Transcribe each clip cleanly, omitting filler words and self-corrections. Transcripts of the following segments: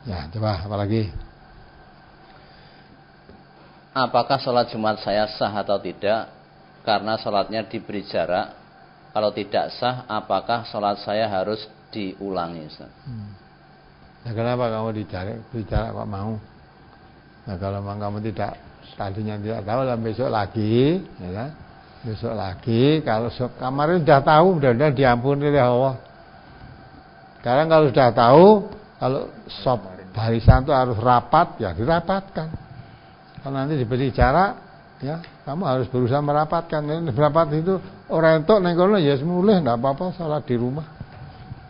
Ya, coba apa lagi? Apakah sholat Jumat saya sah atau tidak? Karena sholatnya diberi jarak. Kalau tidak sah, apakah sholat saya harus diulangi? Nah, kenapa kamu beri jarak kok mau? Nah, kalau memang kamu tadinya tidak tahu, lah besok lagi, ya kan? Besok lagi. Kalau kemarin sudah tahu, mudah-mudahan diampuni oleh Allah. Sekarang kalau sudah tahu, kalau barisan itu harus rapat, ya dirapatkan. Kalau nanti diberi jarak, ya kamu harus berusaha merapatkan. Rapat itu orang itu nengkono ya semulih, tidak apa-apa salat di rumah.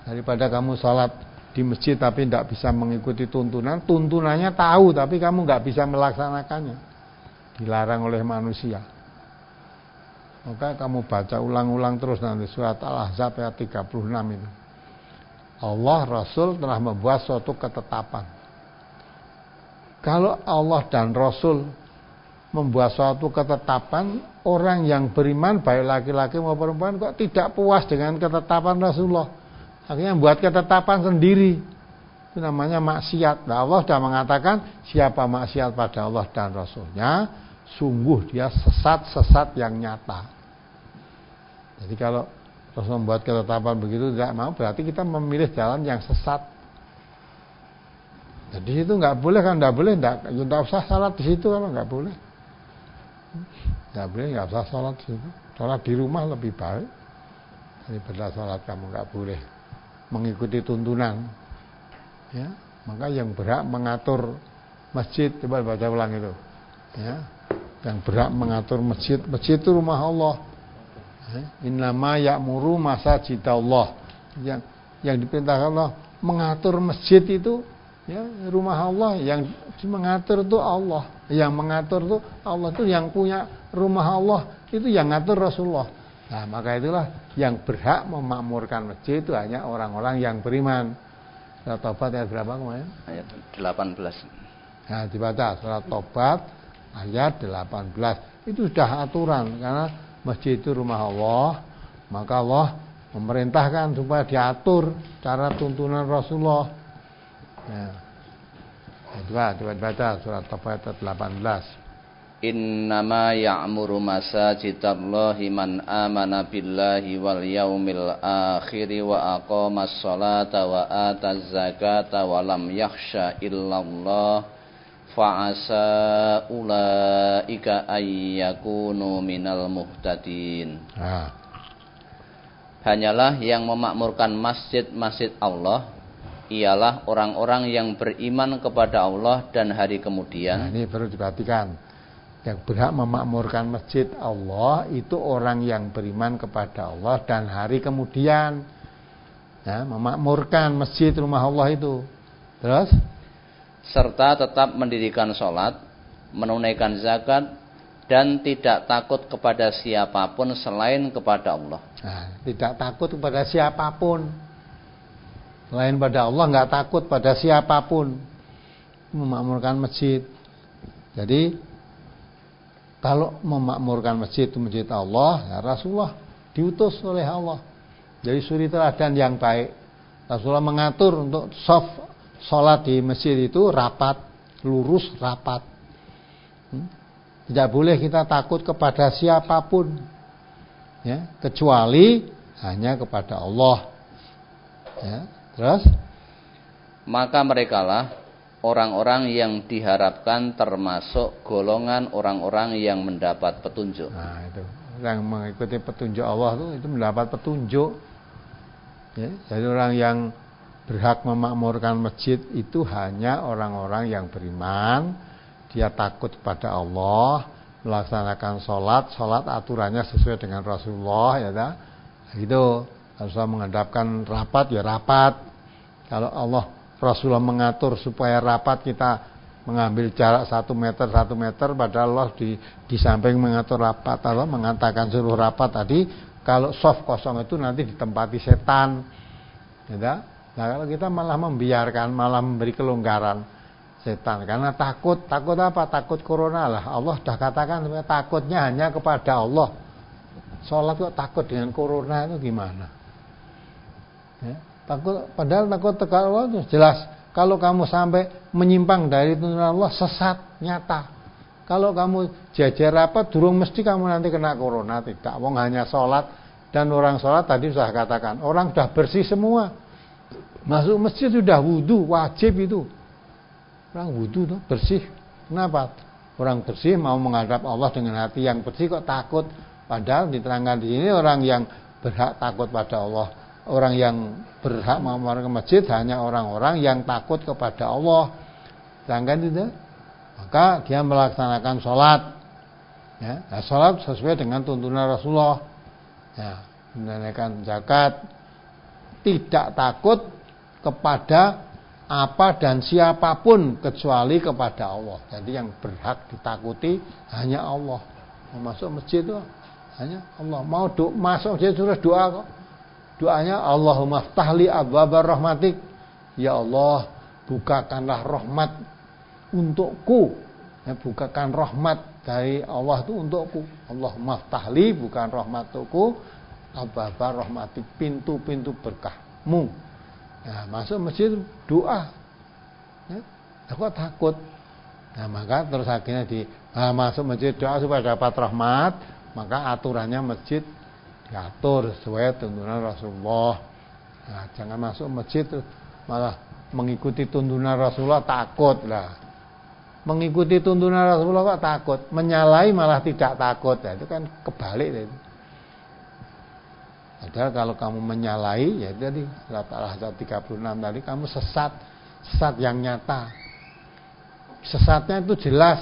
Daripada kamu salat di masjid tapi tidak bisa mengikuti tuntunannya tahu tapi kamu nggak bisa melaksanakannya, dilarang oleh manusia. Maka kamu baca ulang-ulang terus nanti surat Al-Ahzab ayat 36 itu. Allah Rasul telah membuat suatu ketetapan. Kalau Allah dan Rasul membuat suatu ketetapan, orang yang beriman baik laki-laki maupun perempuan kok tidak puas dengan ketetapan Rasulullah. Akhirnya buat ketetapan sendiri. Itu namanya maksiat. Nah, Allah sudah mengatakan siapa maksiat pada Allah dan Rasulnya, sungguh dia sesat yang nyata. Jadi kalau Rasul membuat ketetapan begitu tidak mau, berarti kita memilih jalan yang sesat. Jadi itu nggak boleh kan, nggak usah salat di situ kalau nggak boleh. Nggak boleh, nggak usah salat di situ. Salat di rumah lebih baik daripada salat kamu nggak boleh mengikuti tuntunan. Ya, maka yang berhak mengatur masjid, coba baca ulang itu. Ya, yang berhak mengatur masjid itu rumah Allah. Innama ya'muru masajidallah. Yang diperintahkan Allah mengatur masjid itu, ya, rumah Allah. Yang mengatur itu Allah. Yang mengatur itu Allah, itu yang punya rumah Allah, itu yang ngatur Rasulullah. Nah, maka itulah yang berhak memakmurkan masjid itu hanya orang-orang yang beriman. Surat Tobat ayat berapa kemarin? Ayat 18. Nah, dibaca surat Tobat ayat 18. Itu sudah aturan karena masjid itu rumah Allah, maka Allah memerintahkan supaya diatur cara tuntunan Rasulullah. Ya. Coba baca surat Tobat ayat 18. Innama ya'muru masajidallahi man amana billahi wal yaumil akhiri wa aqamas salata wa ataz zakata wa lam yakhsha illallah fa'asa ulaika ayyakunu minal muhtadin. Hanyalah yang memakmurkan masjid-masjid Allah ialah orang-orang yang beriman kepada Allah dan hari kemudian. Nah, ini perlu diperhatikan. Yang berhak memakmurkan masjid Allah itu orang yang beriman kepada Allah dan hari kemudian. Ya, memakmurkan masjid rumah Allah itu. Terus serta tetap mendirikan sholat, menunaikan zakat, dan tidak takut kepada siapapun selain kepada Allah. Nah, tidak takut kepada siapapun selain pada Allah, nggak takut pada siapapun. Memakmurkan masjid. Jadi kalau memakmurkan masjid itu masjid Allah, ya Rasulullah diutus oleh Allah. Jadi suri teladan yang baik. Rasulullah mengatur untuk sholat di masjid itu rapat, lurus rapat. Tidak boleh kita takut kepada siapapun, ya, kecuali hanya kepada Allah. Ya, terus maka merekalah orang-orang yang diharapkan termasuk golongan orang-orang yang mendapat petunjuk. Nah, itu yang mengikuti petunjuk Allah itu mendapat petunjuk. Ya, jadi orang yang berhak memakmurkan masjid itu hanya orang-orang yang beriman, dia takut kepada Allah, melaksanakan sholat aturannya sesuai dengan Rasulullah, ya dah. Gitu. Rasulullah menghadapkan rapat, ya rapat. Kalau Rasulullah mengatur supaya rapat kita mengambil jarak 1 meter, padahal Allah di samping mengatur rapat. Allah mengatakan suruh rapat tadi, kalau soft kosong itu nanti ditempati setan. Ya, nah kalau kita malah membiarkan, malah memberi kelonggaran setan, karena takut apa? Takut corona lah. Allah sudah katakan takutnya hanya kepada Allah. Sholat kok takut dengan corona itu gimana? Ya, padahal takut kepada Allah itu jelas Kalau kamu sampai menyimpang dari tuntunan Allah, sesat nyata. Kalau kamu jajar apa, durung mesti kamu nanti kena corona. Tidak, wong hanya sholat. Dan orang sholat tadi sudah katakan, orang sudah bersih semua. Masuk masjid sudah wudu, wajib itu. Orang wudu tuh bersih. Kenapa? Orang bersih mau menghadap Allah dengan hati yang bersih kok takut. Padahal diterangkan di sini orang yang berhak takut pada Allah. Orang yang berhak mau ke masjid hanya orang-orang yang takut kepada Allah. Sedangkan itu, maka dia melaksanakan sholat. Ya, nah, sholat sesuai dengan tuntunan Rasulullah. Ya, menunaikan zakat, tidak takut kepada apa dan siapapun kecuali kepada Allah. Jadi yang berhak ditakuti hanya Allah. Mau masuk masjid itu hanya Allah. Mau masuk masjid terus doa kok. Doanya Allahumma ftahli abwabar rahmatik. Ya Allah, bukakanlah rahmat untukku. Ya, bukakan rahmat dari Allah itu untukku. Allahumma ftahli, bukan rahmat untukku, abwabar rahmatik, pintu-pintu berkahmu. Nah, masuk masjid doa. Ya, aku takut. Nah, maka terus akhirnya masuk masjid doa supaya dapat rahmat, maka aturannya masjid diatur sesuai tuntunan Rasulullah. Nah, jangan masuk masjid malah mengikuti tuntunan Rasulullah, takut lah. Mengikuti tuntunan Rasulullah kok takut, menyalahi malah tidak takut. Nah, itu kan kebalik itu. Padahal kalau kamu menyalahi, ya tadi surat Al-Ahzab 36 tadi kamu sesat yang nyata. Sesatnya itu jelas.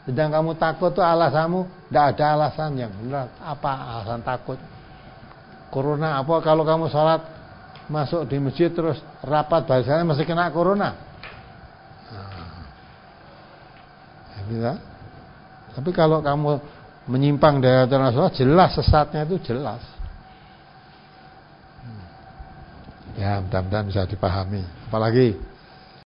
Sedang kamu takut itu alasanmu, tidak ada alasan yang benar. Apa alasan takut? Corona apa kalau kamu sholat masuk di masjid terus rapat barisannya masih kena corona? Ya, bisa. Tapi kalau kamu menyimpang dari aturan Rasulullah, jelas sesatnya itu jelas. Ya, mudah-mudahan bisa dipahami. Apalagi